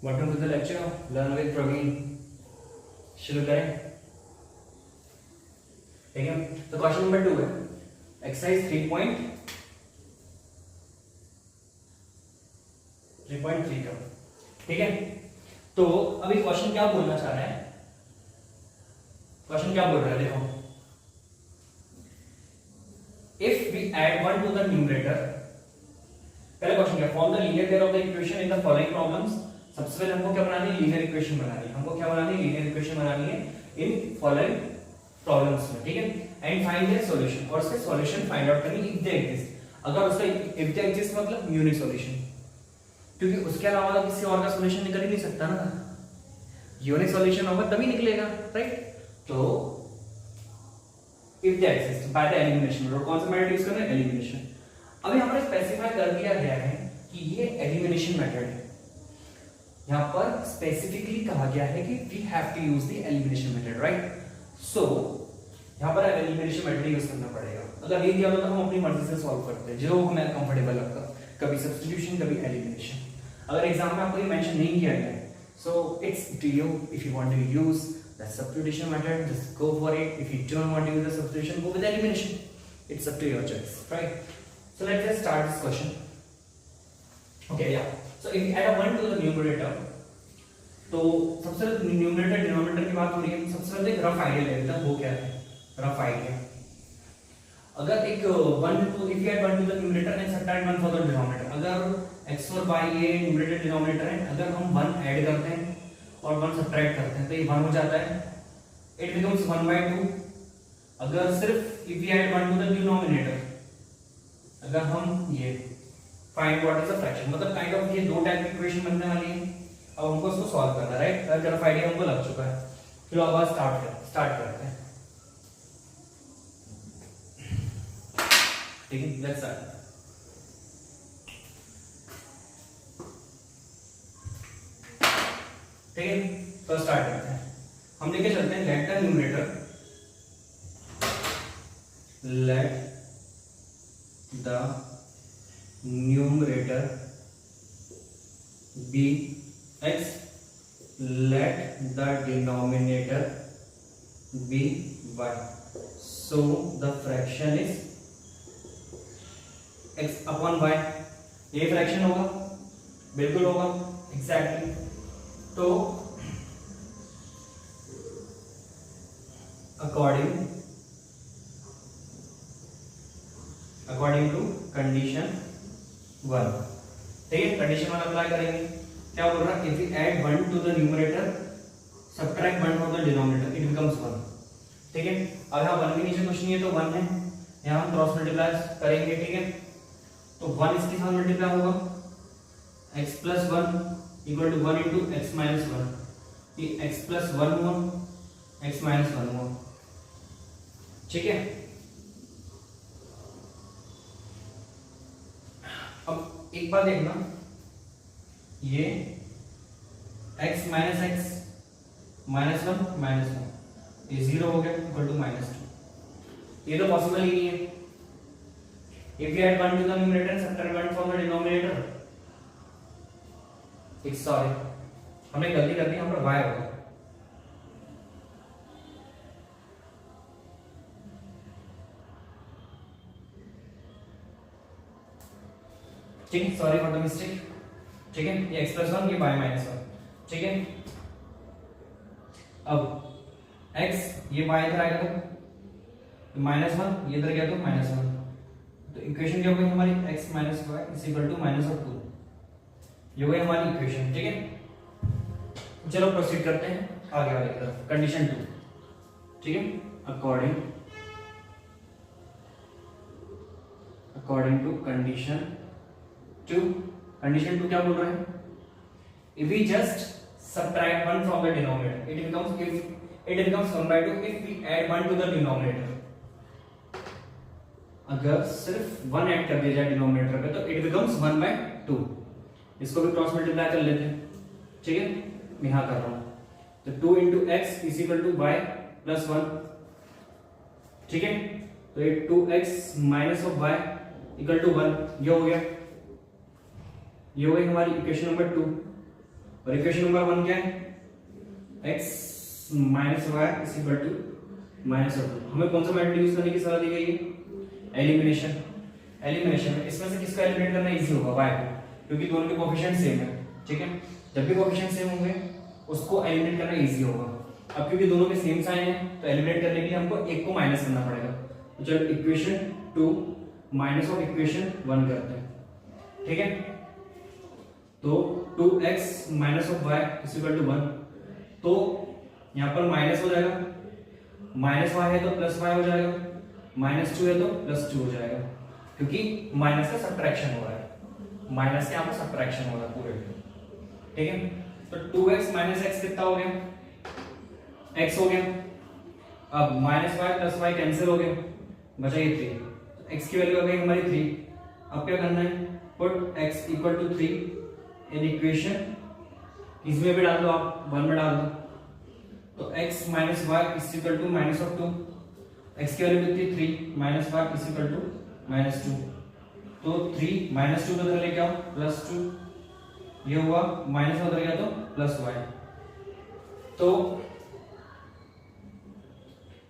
Welcome to the lecture. Learn with Praveen. शुरू करें. ठीक है. तो क्वेश्चन नंबर 2 है एक्सरसाइज 3.3 का. ठीक है. तो अभी क्वेश्चन क्या बोलना चाह रहा है? क्वेश्चन क्या बोल रहा है देखो. If we add 1 to the numerator, पहला क्वेश्चन क्या, form the linear pair of the equation in the following problems. सबसे पहले हमको क्या बनानी है, लीनियर इक्वेशन बनानी है. हमको क्या बनानी है, लीनियर इक्वेशन बनानी है इन फॉलोइंग प्रॉब्लम्स में. ठीक है. एंड फाइंड देयर सॉल्यूशन, और उसका सॉल्यूशन फाइंड आउट करनी इफ दे एग्जिस्ट. अगर उसका इफ दे एग्जिस्ट मतलब यूनिक सॉल्यूशन, क्योंकि उसके अलावा किसी और का सॉल्यूशन निकल ही नहीं सकता ना. यूनिक सॉल्यूशन होगा तभी निकलेगा, राइट. तो if they exist by the elimination, और कौन सा मेथड यूज करना है, एलिमिनेशन. अभी हमारे स्पेसिफाई कर दिया गया है कि ये एलिमिनेशन मेथड है. यहां पर स्पेसिफिकली कहा गया है कि we have to use the elimination method, right. So यहां पर एलिमिनेशन मेथड यूज करना पड़ेगा. अगर ये दिया होता तो हम अपनी मर्जी से सॉल्व करते हैं, जो हमें कंफर्टेबल लगता, कभी सब्स्टिट्यूशन कभी एलिमिनेशन. अगर एग्जाम में आपको ये मेंशन नहीं किया गया है, so it's to you. If you want to use the substitution method, just go for it. If you don't want to use the substitution, go with elimination. It's up to your choice, right. So let's just start this question. Okay, yeah. So if we add a 1 to the numerator, तो सबसे पहले numerator denominator की बात हो रही है. सबसे पहले एक रफ आइडिया लेते हैं, वो क्या है रफ आइडिया. अगर एक 1 to if you add 1 to the numerator and subtract 1 for the denominator, अगर x और y ये न्यूमरेटर डिनोमिनेटर है, अगर हम 1 ऐड करते हैं और 1 सब्ट्रैक्ट करते हैं तो ये 1 हो जाता है. It becomes 1/2. अगर सिर्फ if we add 1 to the denominator, अगर हम ये find what is the fraction, मतलब काइंड ऑफ ये दो टाइप की इक्वेशन बनने वाली है. अब हमको इसको सॉल्व करना है, राइट. अगर रफ आइडिया हमको लग चुका है, चलो अब स्टार्ट करते हैं. ठीक है, लेट्स स्टार्ट. ठीक है, तो स्टार्ट करते हैं. हम लेके चलते हैं let the numerator be x, let the denominator be y. So the fraction is x upon y. ये फ्रैक्शन होगा, बिल्कुल होगा, एग्जैक्टली. तो अकॉर्डिंग टू कंडीशन 1. ठीक है, कंडीशन 1 अप्लाई करेंगे. क्या बोल रहा है, if you add 1 to the numerator subtract 1 from the denominator, it becomes 1. ठीक है. अब यहां 1 भी नीचे कुछ नहीं है तो 1 है, यहां हम क्रॉस मल्टीप्लाई करेंगे. ठीक है, तो 1 इसके साथ मल्टीप्लाई होगा, x + 1 equal to 1 into x - 1. ये x + 1 हुआ, x - 1 हुआ. ठीक है. अब एक बात देखना, ये x - x -1 ये 0 हो गया इक्वल टू -2. ये तो पॉसिबल ही नहीं है. If you add 1 to the numerator subtract 1 from the denominator, sorry हमने गलती कर दी, यहाँ पर y होगा. ठीक है, सॉरी फॉर द मिस्टेक. ठीक है, ये x + 1 ये y - 1. ठीक है. अब x ये y इधर आएगा तो -1, ये इधर गया तो -1. तो इक्वेशन क्या हो गई हमारी, x - y = -2. ये हो गई हमारी इक्वेशन. ठीक है. चलो प्रोसीड करते हैं आगे वाले की तरफ. कंडीशन 2. ठीक है, अकॉर्डिंग टू कंडीशन 2. कंडीशन 2 क्या बोल रहा है, if we just subtract 1 from the denominator, it becomes 1/2 if we add 1 to the denominator. अगर सिर्फ 1 ऐड कर दिया जाए डिनोमिनेटर पे तो it becomes 1/2. इसको भी क्रॉस मल्टीप्लाई कर लेते हैं. ठीक है, मैं यहां कर रहा हूं. तो 2 into x is equal to y + 1. ठीक है, तो ये 2x - y = 1. ये हो गया, ये हो गई हमारी इक्वेशन नंबर 2. और इक्वेशन नंबर 1 क्या है, x minus y is equal to minus of 2। हमें कौन सा मेथड यूज करने की सलाह दी गई है, एलिमिनेशन। एलिमिनेशन में इसमें से किसका एलिमिनेट करना इजी होगा, y को, क्योंकि दोनों के कोएफिशिएंट सेम है, ठीक है। जब भी कोएफिशिएंट सेम होंगे उसको एलिमिनेट करना इजी होगा। अब क्योंकि दोनों के सेम साइन है तो एलिमिनेट करने के लिए हमको एक को माइनस करना पड़ेगा। तो चलो इक्वेशन 2 माइनस ऑफ इक्वेशन 1 करते हैं, ठीक है। तो 2x minus of y is equal to 1। तो यहां पर माइनस हो जाएगा, माइनस y है तो प्लस y हो जाएगा, माइनस 2 है तो प्लस 2 हो जाएगा, क्योंकि माइनस का सब्ट्रैक्शन हो रहा है, माइनस के यहां पर सब्ट्रैक्शन हो रहा है पूरे, ठीक है। तो 2x माइनस x कितना हो गया, x हो गया। अब minus y plus y cancel हो गया, बचा ये 3, x की वैल्यू आ गई हमारी 3। अब क्या करना है, put x equal to 3 in equation, इसमें भी डाल दो आप, 1 में डाल दो। तो x minus y is equal to minus of 2, x की वैल्यू कितनी 3 minus y is equal to minus 2। तो 3 माइनस 2 उधर लेके आओ प्लस 2, ये हुआ माइनस उधर गया तो प्लस y। तो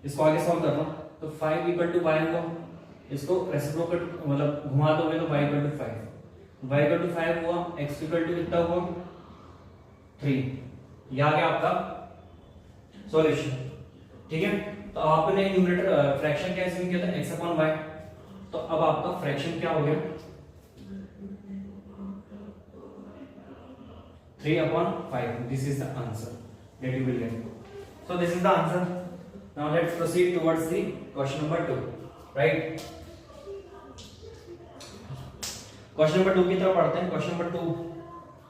इसको आगे सॉल्व कर लो, तो 5 इक्वल टू y हुआ, इसको रेसिप्रोकेट मतलब घुमा दोगे तो y equal to 5, y equal to 5 हुआ, x इक्वल टू कितना हुआ 3। ये आ गया आपका सॉल्यूशन, ठीक है। तो आपने न्यूमरेटर फ्रैक्शन क्या इसमें किया था, x अपॉन y। तो अब आपका फ्रैक्शन क्या हो गया, 3 upon 5. This is the answer that you will get. So this is the answer. Now let's proceed towards the question number 2. Right? Question number 2 की तरफ पढ़ते हैं। Question number 2,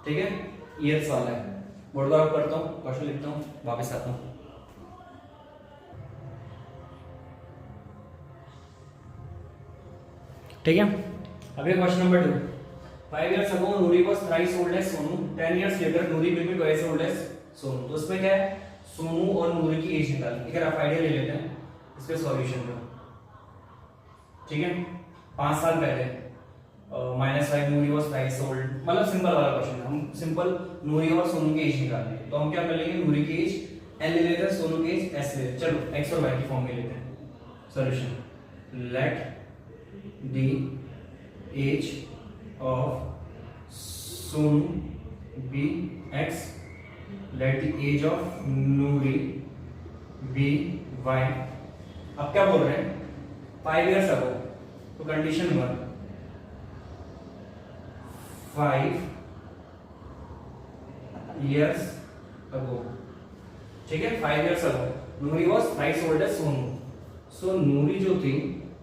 ठीक है, ईयर्स वाला है। बोर्ड को ऑफ करता हूँ, क्वेश्चन लिखता हूँ, वापस आता हूँ। ठीक है, अभी question number 2। 5 years ago Nuri was thrice old as Sonu. 10 years later Nuri will be twice old as Sonu. तो उसमें क्या है, सोनू और नूरी की एज निकालनी। एक रफ आइडिया ले लेते हैं इसके सॉल्यूशन का, ठीक है। 5 साल पहले -5 नूरी was thrice old, मतलब सिंपल वाला क्वेश्चन है। हम सिंपल नूरी और सोनू की एज निकालनी है, तो हम क्या कर लेंगे, नूरी की एज n ले लेते हैं, सोनू की एज s ले लेते हैं। चलो x और y की फॉर्म में लेते हैं solution. Let the age of Sonu be x, let the age of Noori be y। अब क्या बोल रहे हैं, 5 years ago, तो कंडीशन 1, 5 years ago, ठीक है। 5 years ago Noori was thrice old as Sonu। सो नूरी जो थी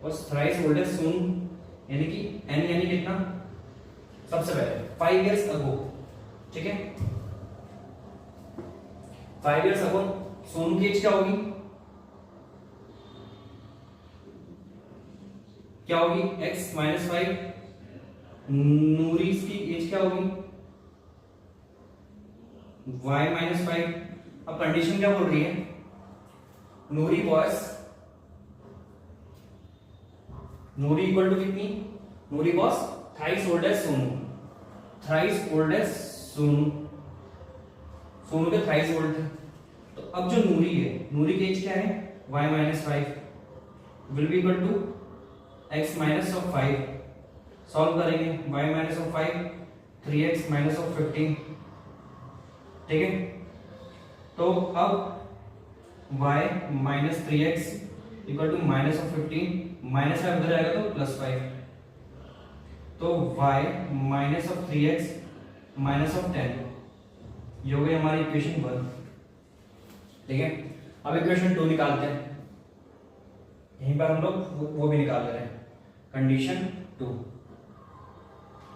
was thrice old as Sonu, यानी कि n यानी कितना, सबसे पहले 5 years ago, ठीक है। 5 years ago सोनू की एज क्या होगी, क्या होगी x माइनस 5। नूरी की एज क्या होगी y माइनस 5। अब कंडीशन क्या बोल रही है, Noori was, Noori equal to कितनी, Noori was thrice old as Sonu, thrice old as Sonu, Sonu के थ्राइस ओल्ड थे। तो अब जो नूरी है, नूरी की एज क्या है y माइनस 5 will be equal to x minus of 5। Solve करेंगे, y minus of 5 3x minus of 15, ठीक है। तो अब y minus 3x equal to minus of 15, minus 5 उधर जाएगा तो प्लस 5, तो y minus of 3x minus of 10, ये हो गई हमारी इक्वेशन 1, ठीक है। अब इक्वेशन 2 निकालते हैं, यहीं पर हम लोग वो भी निकाल रहे हैं। कंडीशन 2,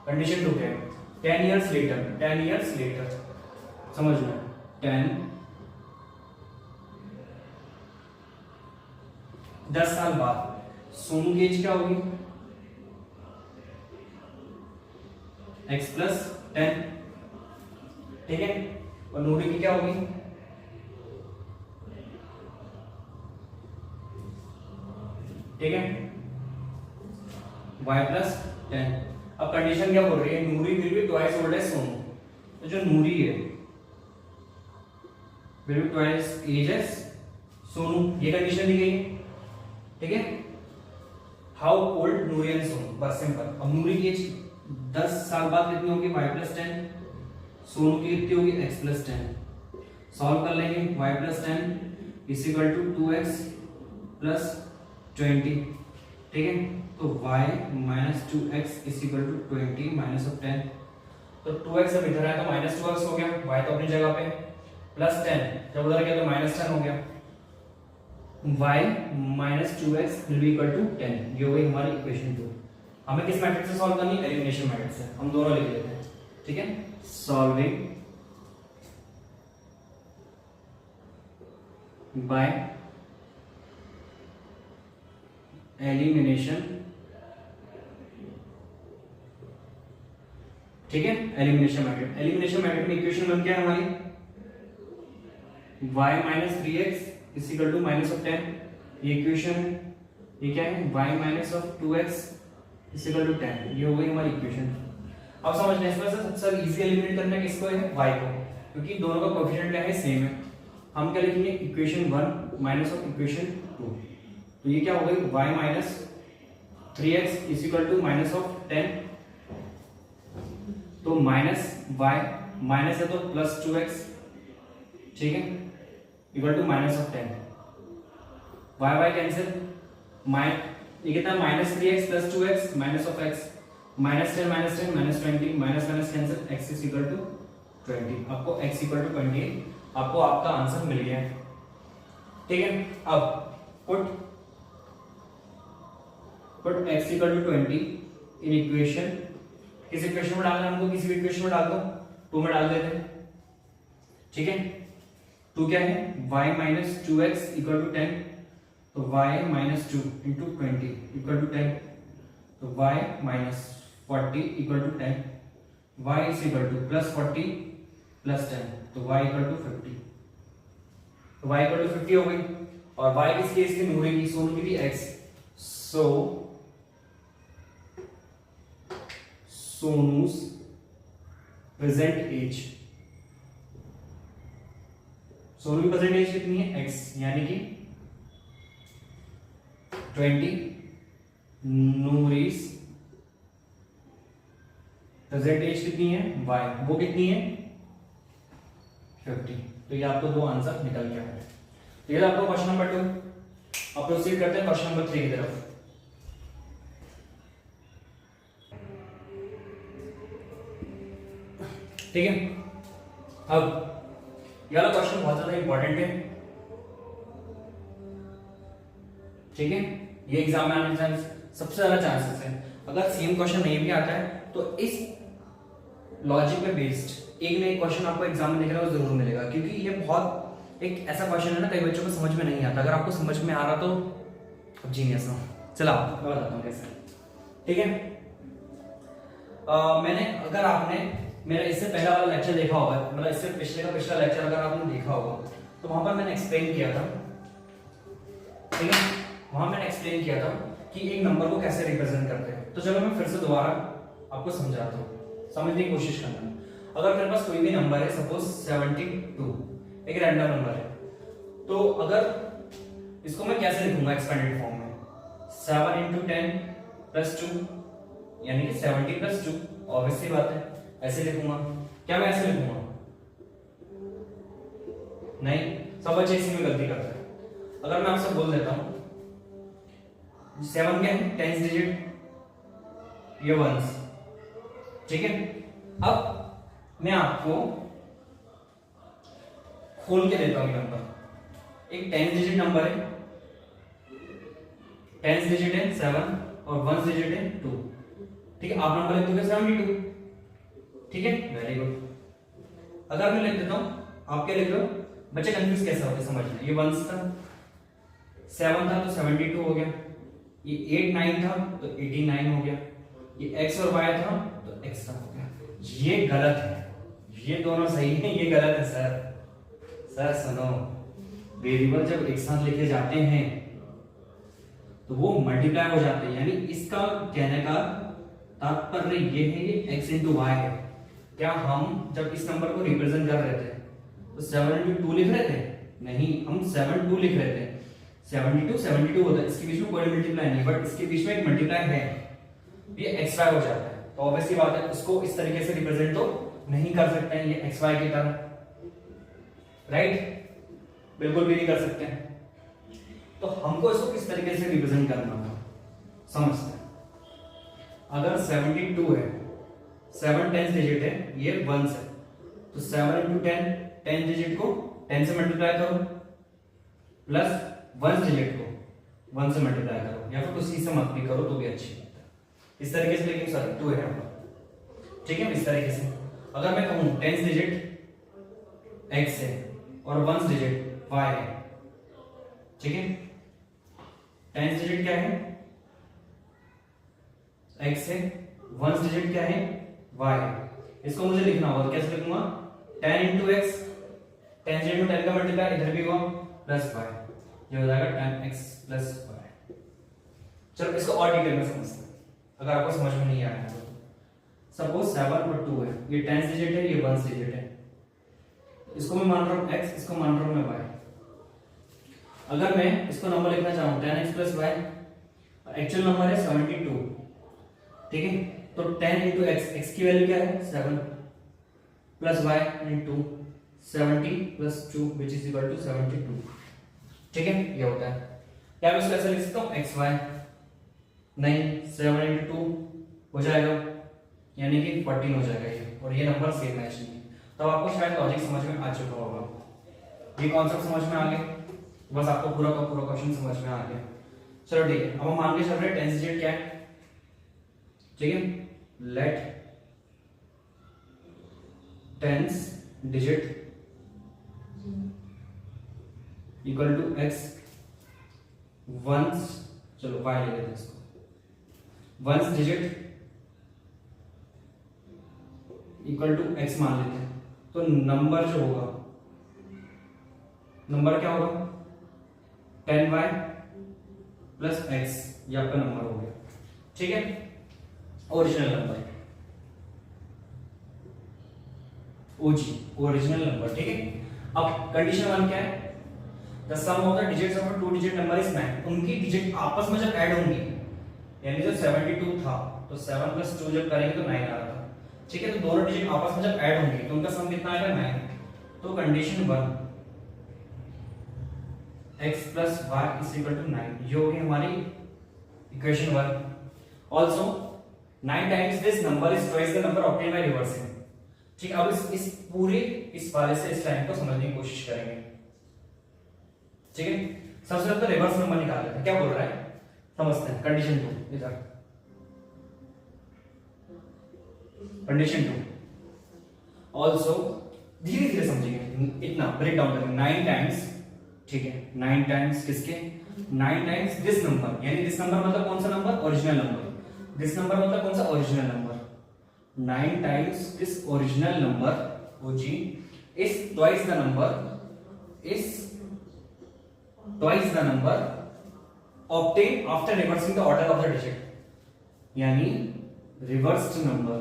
कंडीशन 2 क्या है, 10 years later, 10 years later समझ लो, 10 साल बाद सोनू की एज क्या होगी x प्लस 10, ठीक है। और नूरी की क्या होगी, ठीक है, y प्लस 10। अब कंडीशन क्या बोल रही है, Noori will be twice old as Sonu. तो जो नूरी है will be twice age as Sonu, ये कंडीशन दी गई है, ठीक है। How old Noori and Sonu, बस सिंपल। अब नूरी की एज 10 साल बाद कितनी होगी, y + 10, सोनू की कितनी होगी, x + 10। सॉल्व कर लेंगे, y + 10 = 2x + 20, ठीक है। तो y - 2x = 20 - 10, तो 2x अब इधर आया तो -2x हो गया, y तो अपनी जगह पे, +10 जब उधर गया तो -10 हो गया, y - 2x will be equal to 10। ये हो गई हमारी इक्वेशन 2। हमें किस मेथड से सॉल्व करनी है, एलिमिनेशन मेथड से। हम दोनों लिख लेते हैं, ठीक है। सॉल्विंग बाय एलिमिनेशन, ठीक है। एलिमिनेशन मेथड, एलिमिनेशन मेथड में इक्वेशन बन गया हमारी y - 3x = -10। ये इक्वेशन, ये क्या है, y - 2x = 10। ये हो गई हमारी इक्वेशन। अब समझना, इसमें से सबसे इजी एलिमिनेट करना किसको है, y को, क्योंकि दोनों का कोएफिशिएंट क्या है, सेम है। हम क्या लिखेंगे, इक्वेशन 1 माइनस ऑफ इक्वेशन 2। तो ये क्या हो गई, y - 3x = -10, तो माइनस y माइनस है तो +2x, ठीक है, इक्वल टू -10। y कैंसिल, ये कितना, -3x + 2x -x, -10 -10 -20 cancel, x = 20। आपको x = 20, आपको आपका आंसर मिल गया, ठीक है। अब पुट x = 20 इन इक्वेशन, किस इक्वेशन में डालना है हमको, किसी भी इक्वेशन में डाल दो, 2 में डाल देते हैं, ठीक है। 2 क्या है, y - 2x = 10, तो y - 2 × 20 = 10, तो y - 40 = 10, y +40 + 10, तो y = 50, तो y = 50 हो गई। और y किस केस की, नूरी की, सोनू की थी x, सो सोनूस प्रेजेंट एज, सोनू की प्रेजेंट एज कितनी है, x, यानी कि 20। नूरीस प्रेजेंट एज कितनी है, y, वो कितनी है, 50। तो ये आपको दो आंसर निकल गया है। तो ये आपको क्वेश्चन नंबर 2। अब प्रोसीड करते हैं क्वेश्चन नंबर 3 की तरफ। ठीक है, अब ये वाला क्वेश्चन बहुत ज्यादा इंपॉर्टेंट है, ठीक है। ये एग्जाम में आने के सबसे ज्यादा चांसेस है। अगर सेम क्वेश्चन नहीं भी आता है तो इस लॉजिक पे बेस्ड एक ना एक क्वेश्चन आपको एग्जाम में निकलेगा, जरूर मिलेगा, क्योंकि ये बहुत एक ऐसा क्वेश्चन है ना, कई बच्चों को समझ में नहीं आता। अगर आपको समझ में आ रहा तो जीनियस हो। चलो मैं बताता हूँ कैसे, ठीक है। मैंने, अगर आपने मेरा इससे पहला वाला लेक्चर देखा होगा, मतलब इससे पिछले का पिछला लेक्चर अगर आपने देखा होगा, तो वहां पर मैंने एक्सप्लेन किया था, ठीक है। वहां मैंने एक्सप्लेन किया था कि एक नंबर को कैसे रिप्रेजेंट करते हैं। तो चलो मैं फिर से दोबारा आपको समझाता हूँ, समझने की कोशिश करना। अगर मेरे पास कोई भी नंबर है, सपोज 72, एक रैंडम नंबर है, तो अगर इसको मैं कैसे लिखूंगा एक्सपेंडेड फॉर्म में, 7 × 10 + 2, यानी कि 70 + 2, ऑब्वियस सी बात है, ऐसे लिखूंगा। क्या मैं ऐसे लिखूंगा? नहीं, सब बच्चे इसी में गलती करते हैं। अगर मैं आपसे बोल देता हूं 7 क्या है, 10th डिजिट, ये वंस, ठीक है। अब मैं आपको खोल के देता हूं नंबर। एक 10th डिजिट नंबर है, 10th डिजिट है 7 और 1st डिजिट है 2, ठीक है। आप नंबर लिख दोगे 72, ठीक है, वेरी गुड। अगर मैं लिख देता हूं, आप क्या लिख रहे हो? बच्चे कंफ्यूज कैसे होते समझना। ये 1 था, 7 था तो 72 हो गया, ये 8 9 था तो 89 हो गया, ये x और y था तो x हो गया। ये गलत है, ये दोनों सही है, ये गलत है सर। सर सुनो, वेरिएबल जब एक साथ लिखे जाते हैं तो वो मल्टीप्लाई हो जाते हैं, यानी इसका कहने का तात्पर्य ये है, ये x × y है। क्या हम जब इस नंबर को रिप्रेजेंट कर रहे थे तो 7 into 2 लिख रहे थे, नहीं हम 7 2 लिख रहे थे। 72 होता है, इसके बीच में कोई मल्टीप्लाई नहीं, बट इसके बीच में एक मल्टीप्लाई है, ये xy हो जाता है। तो ऑब्वियसली बात है, उसको इस तरीके से रिप्रेजेंट तो नहीं कर सकते हैं ये xy की तरह, राइट, बिल्कुल भी नहीं कर सकते हैं। तो हमको इसको किस तरीके से रिप्रेजेंट करना होगा समझते हैं। अगर 72 है, 7 10 डिजिट है, ये 1 है, तो 7 into 10, 10 डिजिट को 10 से मल्टीप्लाई करो, प्लस 1 डिजिट को 1 से मल्टीप्लाई करो, या फिर उसी से मत भी करो तो भी अच्छी बात है इस तरीके से। लेकिन सर 2 है, ठीक है, इस तरीके से। अगर मैं कहूं 10 डिजिट x है और 1 डिजिट y है, ठीक है, 10 डिजिट क्या है x है, 1 डिजिट क्या है y है। इसको मुझे लिखना होगा, कैसे लिखूंगा, 10 into x, 10 से into 10 का मल्टीप्लाई इधर भी हुआ, प्लस y, ये हो जाएगा 10x प्लस y। चलो इसको और डिटेल में समझते हैं, अगर आपको समझ में नहीं आया तो। सपोज 7 और 2 है, ये 10 डिजिट है, ये 1 डिजिट है, इसको मैं मान रहा हूं x, इसको मान रहा हूं मैं y। अगर मैं इसको नंबर लिखना चाहूं 10x plus y, actual number है 72, ठीक है, तो 10 into x की वैल्यू क्या है 7, plus y into 70 plus 2 which is equal to 72, ठीक है, ये होता है। क्या मैं इसको ऐसे लिख सकता हूँ xy, नहीं 7 into 2 हो जाएगा, यानी कि 14 हो जाएगा ये, और ये नंबर सेम मैच नहीं है। तो आपको शायद लॉजिक समझ में आ चुका होगा, ये कॉन्सेप्ट समझ में आ गया, बस आपको पूरा का पूरा क्वेश्चन समझ में आ गया। चलो ठीक है, अब हम मान के चल रहे हैं 10 डिजिट क्या है, ठीक है, let 10 digit equal to x, ones, चलो y ले लेते हैं इसको, ones digit equal to x मान लेते हैं। तो नंबर जो होगा, नंबर क्या होगा 10y प्लस x, ये आपका नंबर हो गया, ठीक है, original number, OG original number, ठीक है। अब कंडीशन 1 क्या है, the sum of the digits of two digit number is 9। उनकी डिजिट आपस में जब ऐड होंगी, यानी जो 72 था तो 7 प्लस 2 जब करेंगे तो 9 आ रहा था, ठीक है, तो दोनों डिजिट आपस में जब ऐड होंगे तो उनका सम कितना आएगा 9। तो condition 1 x plus y is equal to 9, ये होगी हमारी equation 1। Also 9 times this number is twice the number obtain by reversing, ठीक है। अब इस पूरे इस वाले से इस लाइन को समझने की कोशिश करेंगे, ठीक है। सबसे पहले तो रिवर्स नंबर निकाल लेते हैं, क्या बोल रहा है समझते हैं। कंडीशन 2 इधर, कंडीशन 2 ऑल्सो, धीरे धीरे समझेंगे, इतना ब्रेक डाउन करेंगे। 9 टाइम्स, ठीक है, 9 टाइम्स किसके, 9 टाइम्स दिस नंबर, यानी दिस नंबर मतलब कौन सा number, original number. This number मतलब कौन सा, original number. 9 times this original number OG is twice the number, is twice the number obtain after reversing the order of the digit, यानी reversed number.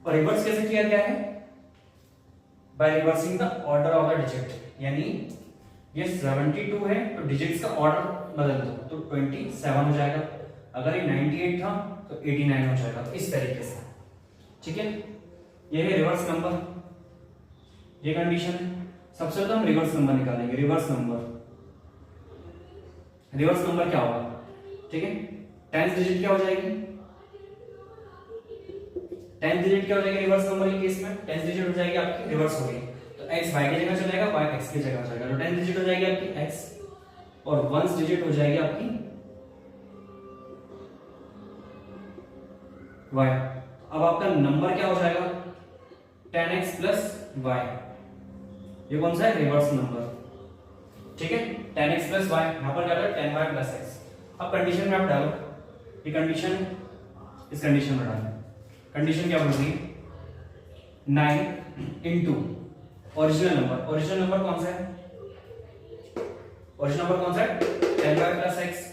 और reverse कैसे किया गया है, by reversing the order of the digit, यानी ये 72 है तो डिजिट्स का ऑर्डर बदल दो तो 27 हो जाएगा, अगर ये 98 था तो 89 हो जाएगा, तो इस तरीके से, ठीक है। ये है रिवर्स नंबर, ये कंडीशन है। सबसे पहले हम रिवर्स नंबर निकालेंगे। रिवर्स नंबर, रिवर्स नंबर क्या होगा, ठीक है, 10 डिजिट क्या हो जाएगी, 10 डिजिट क्या हो जाएगी रिवर्स नंबर के केस में, 10 डिजिट हो जाएगी आपकी, रिवर्स हो गई तो x y की जगह चलेगा, y x की जगह चलेगा, तो 10 डिजिट हो जाएगी आपकी x, और 1 डिजिट हो जाएगी आपकी y। अब आपका नंबर क्या हो जाएगा 10x प्लस y, ये कौन सा है, रिवर्स नंबर, ठीक है। 10x प्लस y, यहां पर क्या है 10y प्लस x। अब कंडीशन में आप डालो, ये कंडीशन इस कंडीशन में डालो, कंडीशन क्या बोल रही है 9 into original number, original number कौन सा है, ओरिजिनल नंबर कौन सा है 10y plus x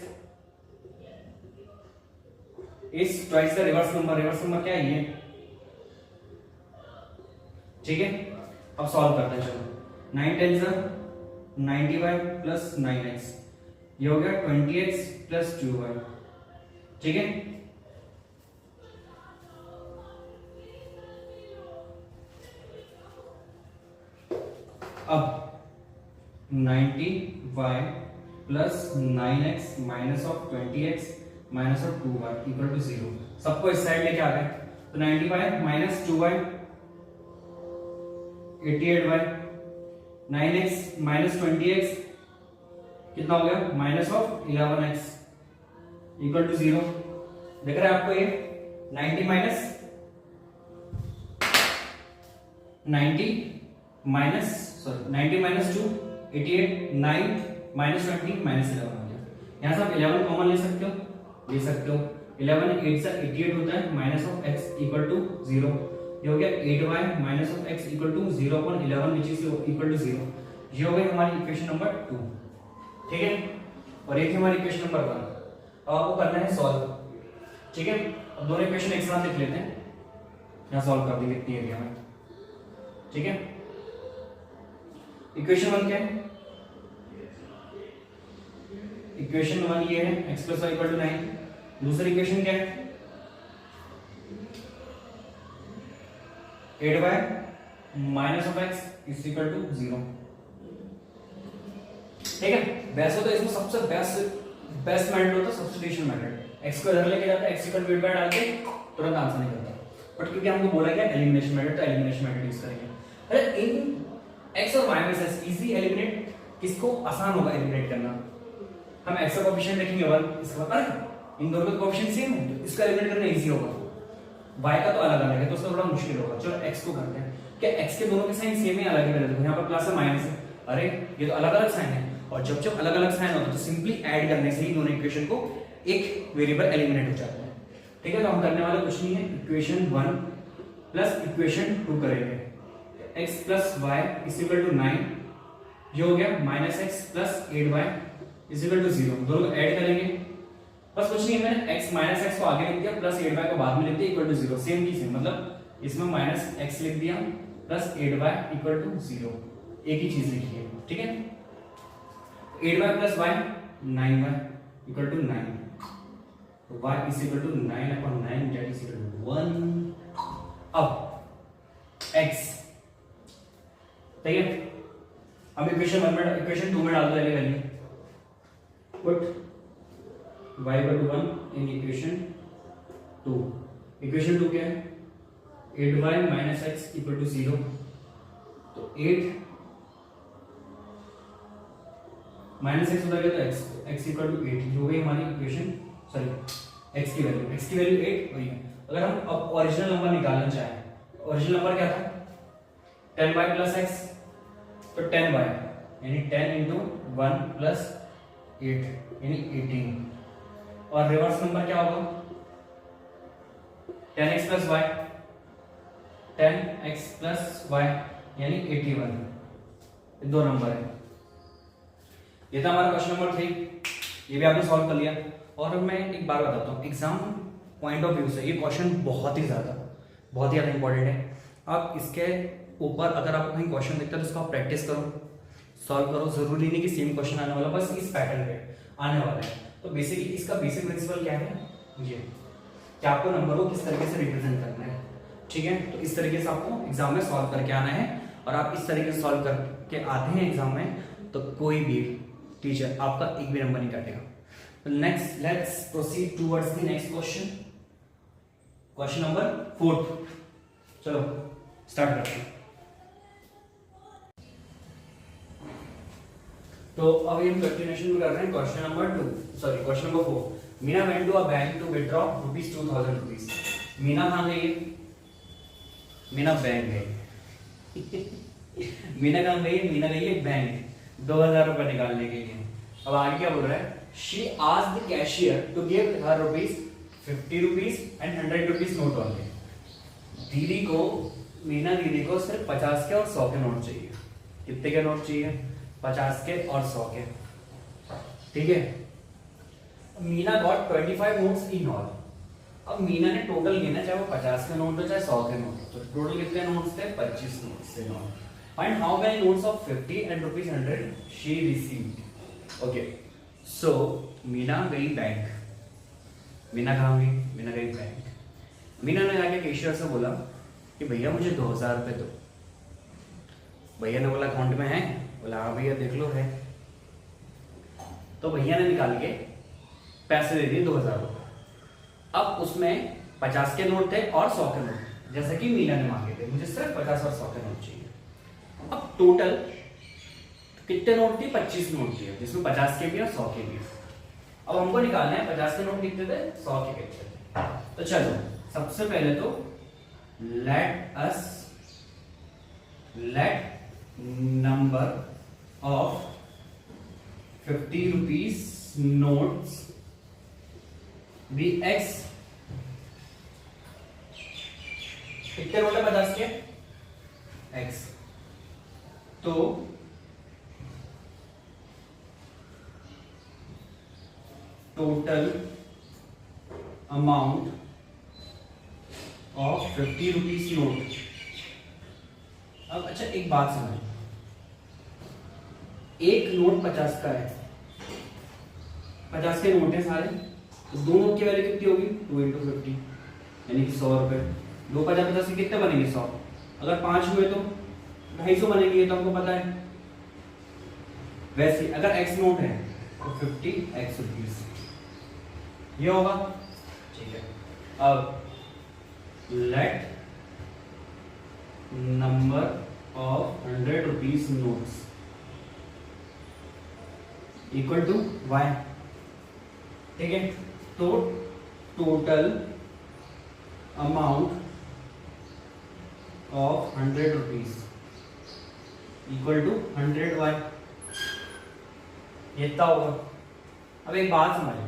is twice the reverse number. Reverse number क्या है ये, ठीक है, अब सॉल्व करते हैं, चलो 9 10 95 प्लस 9x, ये हो गया 20x प्लस 2y, ठीक है। अब 90y plus 9x minus of 20x minus of 2y equal to 0, सबको इस साइड लेके आ गए, तो 90y minus 2y 88y, 9x minus 20x कितना हो गया minus of 11x equal to 0। देख रहे हैं आपको ये 90 माइनस 90 माइनस 2 88, 9 माइनस 20 माइनस 11 हो गया। यहाँ से आप 11 कॉमन ले सकते हो, 11 8 से 88 होता है, minus of x equal to 0, ये हो गया 8y minus of x equal to 0 upon 11 which is equal to 0, ये हो गई हमारी इक्वेशन नंबर 2, ठीक है। और एक हमारी इक्वेशन नंबर 1, अब आपको करना है सॉल्व, ठीक है। अब दोनों इक्वेशन एक साथ लिख लेते हैं, यहाँ सॉल्व कर देंगे इतनी एरिया में, ठीक है। इक्वेशन 1 क्या है, इक्वेशन 1 ये है x plus y equal to 9, दूसरी इक्वेशन क्या है 8y minus of x is equal to 0, ठीक है। वैसे तो इसमें सबसे बेस्ट मेथड होता है सब्स्टिट्यूशन मेथड, x को इधर लेके जाता है, x इक्वल टू 8y डाल के तुरंत आंसर निकलता है, बट क्योंकि हमको बोला गया एलिमिनेशन मेथड, तो एलिमिनेशन मेथड यूज करेंगे। अरे इन x और y में से इजी एलिमिनेट किसको आसान होगा एलिमिनेट करना, हम x का कोएफिशिएंट देखेंगे 1, इसका अरे इन दोनों का कोएफिशिएंट सेम है, तो इसका एलिमिनेट करना इजी होगा, y का तो अलग अलग है तो उसका थोड़ा मुश्किल होगा। चलो x को करते हैं, क्या x के दोनों के साइन सेम है अलग है, देखो यहाँ पर प्लस है माइनस है, अरे ये तो अलग अलग साइन है, और जब अलग अलग साइन होता है तो सिंपली ऐड करने से ही दोनों इक्वेशन को एक वेरिएबल एलिमिनेट हो जाता है, ठीक है। तो हम करने वाले कुछ नहीं है, इक्वेशन 1 प्लस इक्वेशन 2 करेंगे, x plus y is equal to 9, ये हो गया minus x plus 8y is equal to 0, दोनों को ऐड करेंगे, बस कुछ नहीं है, मैंने x माइनस x को आगे लिख दिया प्लस 8y को बाद में लिख दिया इक्वल टू 0, सेम की सेम, मतलब इसमें माइनस x लिख दिया प्लस 8y इक्वल टू 0, एक ही चीज लिखी है, ठीक है। 8y plus y 9y equal to 9, तो y is equal to 9 upon 9 that is equal to 1। अब x, ठीक है, अब इक्वेशन 1 में इक्वेशन 2 में डाल दो value, put y equal to 1 in equation 2, equation 2 क्या है 8y minus x equal to 0, तो 8 माइनस x उधर गया तो x इक्वल टू 8, जो गई हमारी इक्वेशन, सॉरी x की वैल्यू 8 वही है। अगर हम अब ओरिजिनल नंबर निकालना चाहें, ओरिजिनल नंबर क्या था 10y प्लस x, तो 10y यानी 10 इंटू 1 प्लस 8 यानी 18, और रिवर्स नंबर क्या होगा 10x plus y, 10x plus y यानी 81, ये दो नंबर है। ये था हमारा क्वेश्चन नंबर 3, ये भी आपने सॉल्व कर लिया। और मैं एक बार बताता हूँ, एग्जाम पॉइंट ऑफ व्यू से ये क्वेश्चन बहुत ही ज़्यादा इंपॉर्टेंट है। आप इसके ऊपर अगर आपको कहीं क्वेश्चन दिखता है तो उसको आप प्रैक्टिस करो, सॉल्व करो, जरूरी नहीं कि सेम क्वेश्चन आने वाला, बस इस पैटर्न पे आने वाला है। तो बेसिकली इसका बेसिक प्रिंसिपल क्या है, ये कि आपको नंबर को किस तरीके से रिप्रेजेंट करना है, ठीक है। तो इस तरीके से आपको एग्जाम में सॉल्व करके आना है, और आप इस तरीके से सॉल्व करके आते हैं एग्जाम में तो कोई भी टीचर आपका एक भी नंबर नहीं काटेगा। तो next let's proceed towards the next question, question number 4। चलो स्टार्ट करते हैं। तो अभी हम कंटिन्यूएशन कर रहे हैं question number 4। Meena went to a bank to withdraw ₹2000। Meena कहाँ गई है? मीना बैंक गई। मीना कहाँ गई है? मीना गई है बैंक 2000 रुपए निकालने के लिए। अब आगे क्या बोल रहा है? She asked the cashier to give her ₹50 and ₹100 note only. दीदी को, मीना दीदी को सिर्फ 50 के और 100 के नोट चाहिए। कितने के नोट चाहिए? 50 के और 100 के, ठीक है। Meena got 25 notes in all. अब मीना ने टोटल गिना, चाहे वो 50 के नोट हो चाहे 100 के नोट, तो टोटल कितने नोट्स थे? 25 नोट्स थे note, Find how many notes of 50 and rupees 100 she received. Okay. So Meena गई बैंक. मीना कहाँ गई? मीना गई बैंक. मीना ने जाके कैशियर से बोला कि भैया मुझे 2000 रुपए दो. भैया ने बोला अकाउंट में है? बोला हाँ भैया देख लो है. तो भैया ने निकाल के पैसे दे दिए 2000 रुपए. अब उसमें 50 के नोट थे और 100 के नोट, जैसे कि मीना ने मांगे थे. मुझे सिर्फ 50 और 100 के नोट चाहिए. अब टोटल कितने नोट थी? 25 नोट थी, जिसमें 50 के भी और 100 के भी. अब हमको निकालना है 50 के नोट कितने थे, 100 के कितने थे. तो चलो सबसे पहले तो let number of 50 rupees notes be X. कितने नोट है 50 के? एक्स. तो total amount of 50 rupees note. अब अच्छा एक बात समझ, एक नोट 50 का है, 50 के नोट है सारे, तो दो नोट की वैल्यू कितनी होगी? 2 इंटू 50 यानी कि 100 रुपए. 2 50 50 से कितने बनेंगे? 100. अगर 5 हुए तो 250 बनेंगे, ये तो हमको पता है. वैसे अगर x नोट है तो 50 x रुपीज ये होगा. ठीक है. अब let number of 100 rupees notes equal to y. ठीक है. तो total amount of 100 rupees equal to 100y. ये इतना होगा. अब एक बात समझो,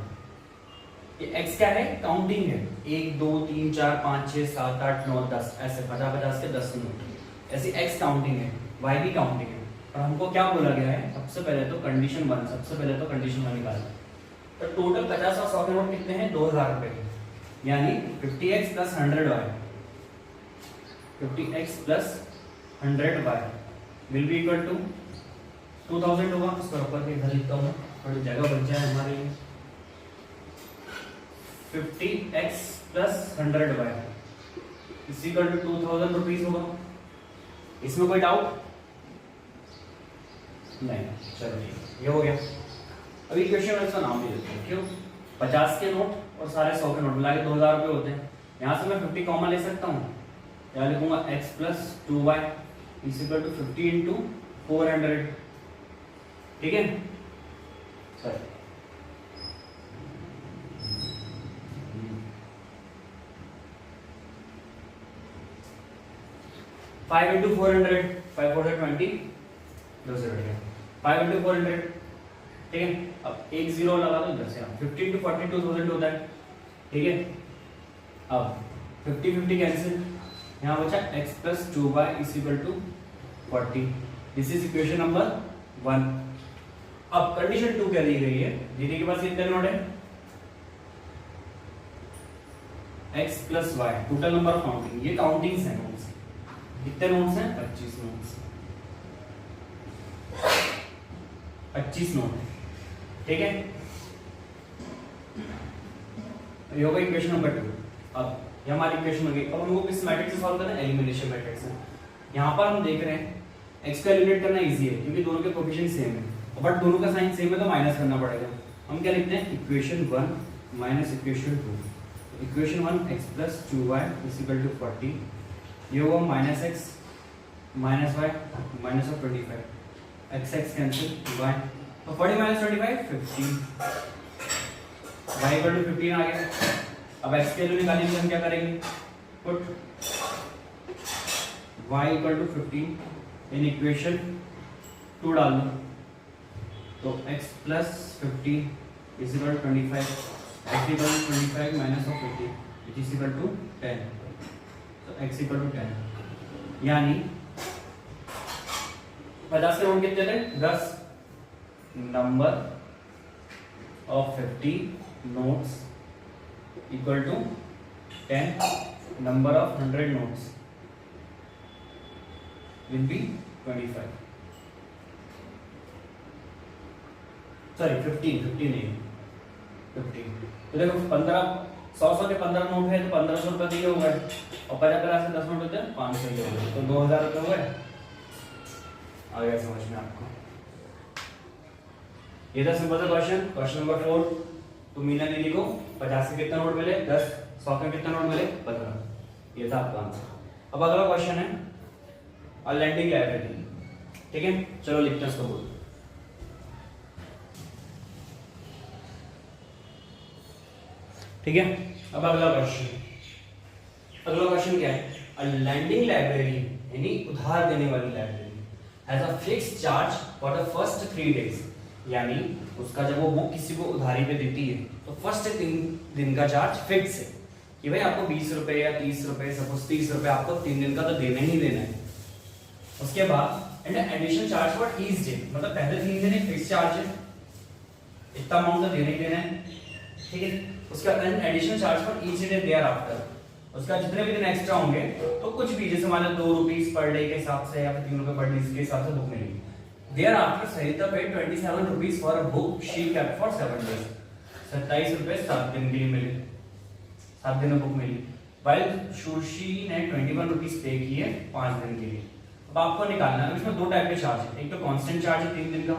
ये x क्या है? काउंटिंग है. 1 2 3 4 5 6 7 8 9 10 ऐसे 50 50 के 10 नोट. ऐसी x काउंटिंग है, y भी काउंटिंग है. और हमको क्या बोला गया है? सबसे पहले तो कंडीशन 1 निकालना. तो टोटल 50 और 100 के नोट कितने हैं? 2000 रुपए के. यानी 50x plus 100y, 50x plus 100y will be equal to 2000 होगा. इसको ऊपर के इधर लिखता हूँ, थोड़ी जगह बच जाए हमारे लिए. 50x plus 100y is equal to 2000 rupees होगा. इसमें कोई डाउट नहीं? चलो ठीक है, ये हो गया. अभी क्वेश्चन इसका नाम भी देते हैं. क्यों? 50 के नोट और सारे 100 के नोट मिला के 2000 रुपए होते हैं. यहाँ से मैं 50 कॉमन ले सकता हूँ. क्या लिखूंगा? x plus 2y is equal to 50 into 400. ठीक है सर. 5 इंटू 400, 5 4 20, 2 से बढ़ गया. 5 इंटू 400. ठीक है. अब एक जीरो लगा दो इधर से. 50 इंटू 40 2000 होता है. ठीक है. अब 50 50 कैंसिल. यहाँ बचा x plus 2y is equal to 40. This is equation number 1. अब कंडीशन 2 क्या दी गई है? दीदी के पास कितने नोट है? x plus y total number of counting. ये काउंटिंग्स हैं. कौन सी? कितने नोट्स हैं? 25 नोट्स. 25 नोट. ठीक है. ये होगा इक्वेशन नंबर 2. अब ये हमारी इक्वेशन हो गई. अब हमको किस मेथड से सॉल्व करना है? एलिमिनेशन मेथड से. यहाँ पर हम देख रहे हैं x को एलिमिनेट करना इजी है क्योंकि दोनों के कोएफिशिएंट सेम है. बट दोनों का साइन सेम है तो माइनस करना पड़ेगा. हम क्या लिखते हैं? Equation 1 minus equation 2. Equation 1 x plus 2y is equal to 40. ये होगा minus x minus y minus of 25. x x cancel. y तो 40 माइनस 25 15. y इक्वल टू 15 आ गया. अब x के वैल्यू निकालने के लिए हम क्या करेंगे? Put y equal to 15 in equation 2 डाल दो. तो x plus 15 is equal to 25. x equal to 25 minus of 15 which is equal to 10. तो x इक्वल टू 10. यानी 50 के नोट कितने थे? 10. Number of 50 notes equal to 10. Number of 100 notes will be 25 sorry 15 नहीं 15। तो देखो 100 के 15 नोट है तो 1500 रुपये दिए हुए हैं और 50 से 10 नोट होते हैं 500 दिए हुए, तो 2000 रुपये हुए। आ गया समझ में आपको? ये था सिंपल सा क्वेश्चन। क्वेश्चन नंबर 4, तो मीना दीदी को 50 के कितना नोट मिले 10, 100 के कितना नोट मिले 15। ये था आपका आंसर। अब अगला क्वेश्चन है लैंडिंग लाइब्रेरी। ठीक है, चलो लिखते हैं इसको बोल। ठीक है, अब अगला क्वेश्चन क्या है? अ लैंडिंग लाइब्रेरी यानी उधार देने वाली library has a fixed charge for the first 3 days, यानी उसका जब वो बुक किसी को उधारी पे देती है तो फर्स्ट 3 दिन का चार्ज फिक्स है कि भाई आपको 20 रुपए या 30 रुपए, सपोज 30 रुपए आपको 3 दिन का तो देना ही देना है। उसके बाद and additional charge for each day, मतलब पहले 3 दिन एक फिक्स चार्ज है, इतना अमाउंट तो देना ही देना है। ठीक है, उसका बाद additional charge for each day thereafter, उसका जितने भी दिन एक्स्ट्रा होंगे तो कुछ भी, जैसे मान लो 2 रुपीस पर डे के हिसाब से या फिर 3 रुपए पर डे के हिसाब से बुक मिलेगी। देयर आफ्टर सहिता paid 27 rupees for a book she kept for 7 days, 27 रुपए 7 दिन के लिए मिले, 7 दिन में बुक मिली। वाइल सुशी ने 21 रुपीस पे किए 5 दिन के लिए। अब आपको निकालना है, इसमें 2 टाइप के चार्ज है, एक तो कांस्टेंट चार्ज है 3 दिन का।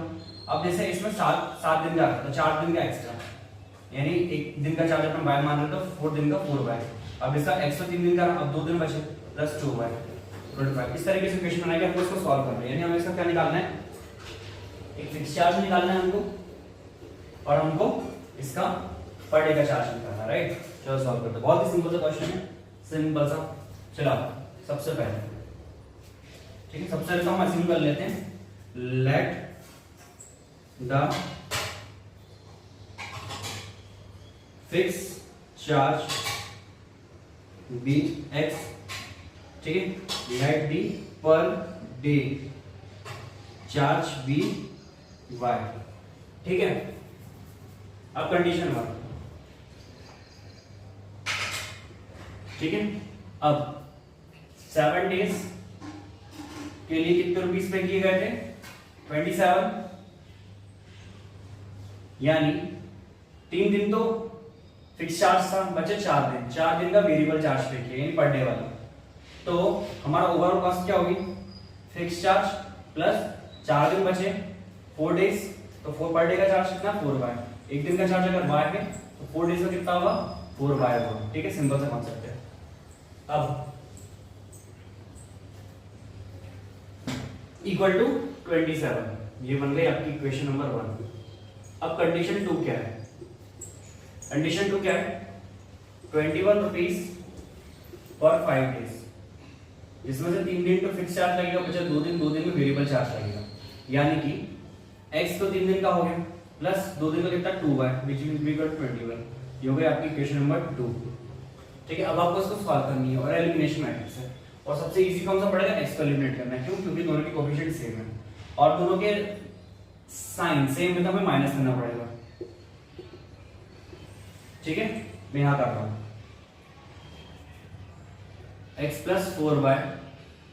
अब जैसे इसमें 7 दिन का है तो 4 दिन का एक्स्ट्रा, यानी एक दिन का चार्ज अपन बाय मान रहे तो 4 दिन का 4 बाय। अब इसका 103 दिन का, अब 2 दिन बचे प्लस 2 बाय 25। इस तरीके से क्वेश्चन बनाएंगे, हमको इसको सॉल्व करना है। यानी हमें इसका क्या निकालना है, एक फिक्स चार्ज निकालना है हमको और हमको इसका पर डे का चार्ज निकालना है, राइट। चलो सॉल्व करते हैं, बहुत ही सिंपल सा क्वेश्चन है, सिंपल सा। चलो सबसे पहले, ठीक है, सबसे पहले तो हम अज्यूम कर लेते हैं let the fix charge be X, ठीक है, let the per day charge B Y. ठीक है, अब कंडीशन 1, ठीक है। अब 7 डेज के लिए कितने रुपीस पे किए गए थे 27, यानी 3 दिन तो फिक्स चार्ज था, बचे 4 दिन का वेरिएबल चार्ज पे किया यानी पर डे वाला। तो हमारा ओवरऑल कॉस्ट क्या होगी, फिक्स चार्ज प्लस 4 दिन बचे 4 डेज, तो 4 पर डे का चार्ज कितना 4 बाय, एक दिन का चार्ज अगर बाय है तो 4 डेज का कितना होगा 4 बाय होगा। ठीक है, सिंपल से कॉन्सेप्ट है। अब इक्वल टू 27, ये बन गई आपकी इक्वेशन नंबर 1। अब कंडीशन 2 क्या है, कंडीशन 2 क्या है, 21 रुपीस पर 5 डेज, जिसमें से 3 दिन तो फिक्स चार्ज लगेगा, बचा 2 दिन में वेरिएबल चार्ज लगेगा, यानी कि x तो 3 दिन का हो गया प्लस 2 दिन का कितना 2 by which will be equal to 21। ये हो गई आपकी इक्वेशन नंबर 2। ठीक है, अब आपको इसको सॉल्व करनी है और एलिमिनेशन मैट्रिक्स है, और सबसे इजी कौन सा पड़ेगा, x को एलिमिनेट करना है। क्यों, क्योंकि दोनों के कोएफिशिएंट सेम है और दोनों के साइन सेम है, तो हमें माइनस करना पड़ेगा। ठीक है, मैं यहां कर रहा हूं x plus 4 by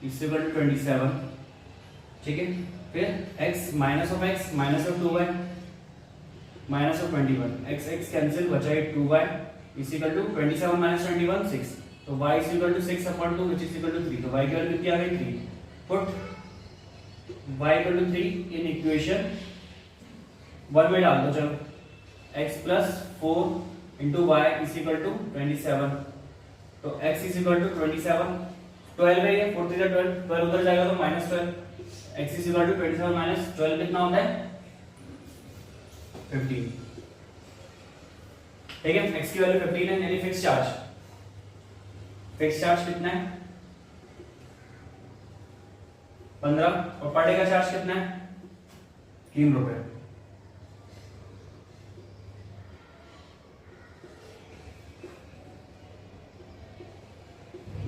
equal to 27। ठीक है, फिर x minus of 2 by minus of 21, x cancel, बचा है 2 बाय इज इक्वल टू 27 माइनस 21 6, तो y is equal to 6 upon 2 which is equal to 3, तो y की वैल्यू कितनी आ गई 3। Put y equal to 3 in equation 1 में डाल दो। चलो x plus 4 into y is equal to 27, तो x इज इक्वल टू 27, 12 है ये, 4 3 12, 12 उधर जाएगा तो minus 12, x is equal to 27 minus 12 कितना होता है 15। ठीक है, x की वैल्यू 15 है, यानी फिक्स चार्ज कितना है 15, और पर डे का चार्ज कितना है 3 रुपए।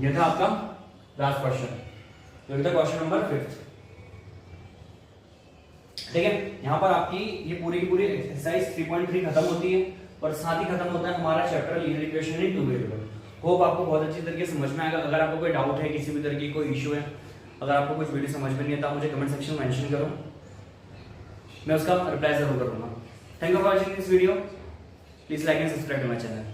ये था आपका लास्ट क्वेश्चन, जो था क्वेश्चन नंबर 5। ठीक है, यहां पर आपकी ये पूरी की पूरी एक्सरसाइज 3.3 खत्म होती है और साथ ही खत्म होता है हमारा chapter linear equation in 2 variable. Hope आपको बहुत अच्छी तरीके से समझ में आएगा। अगर आपको कोई डाउट है, किसी भी तरीके की कोई इशू है अगर आपको कुछ वीडियो समझ में नहीं आता मुझे कमेंट सेक्शन में मेंशन करो, मैं उसका रिप्लाई जरूर करूंगा। Thank you for watching this video, please like and subscribe to my channel.